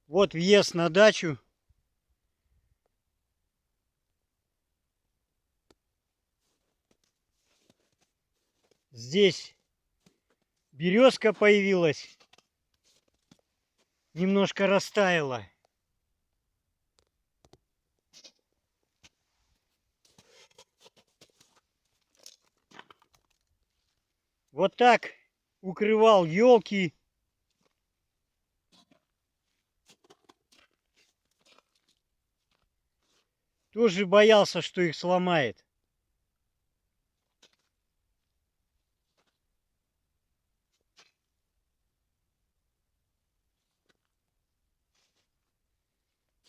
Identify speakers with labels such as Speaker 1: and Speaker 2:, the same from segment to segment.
Speaker 1: Вот въезд на дачу. Здесь березка появилась. Немножко растаяла. Вот так укрывал елки. Тоже боялся, что их сломает.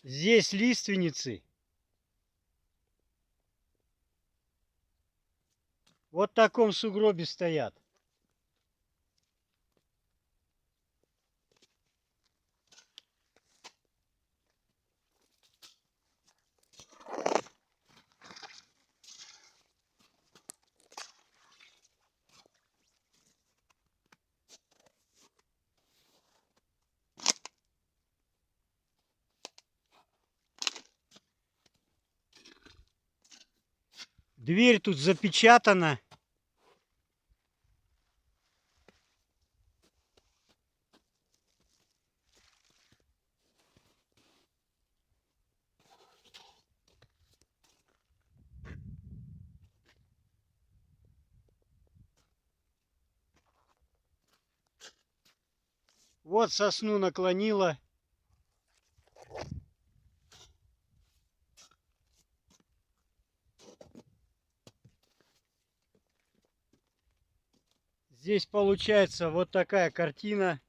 Speaker 1: Здесь лиственницы. Вот в таком сугробе стоят. Дверь тут запечатана. Вот сосну наклонила. Здесь получается вот такая картина.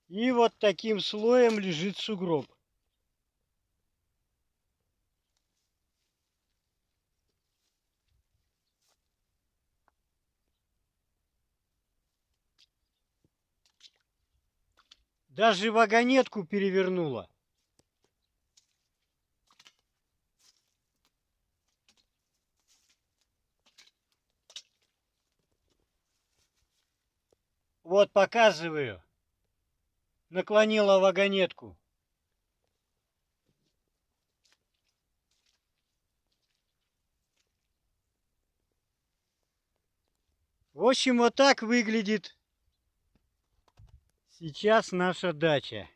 Speaker 1: И вот таким слоем лежит сугроб. Даже вагонетку перевернула. Вот показываю. Наклонила вагонетку. В общем, вот так выглядит сейчас наша дача.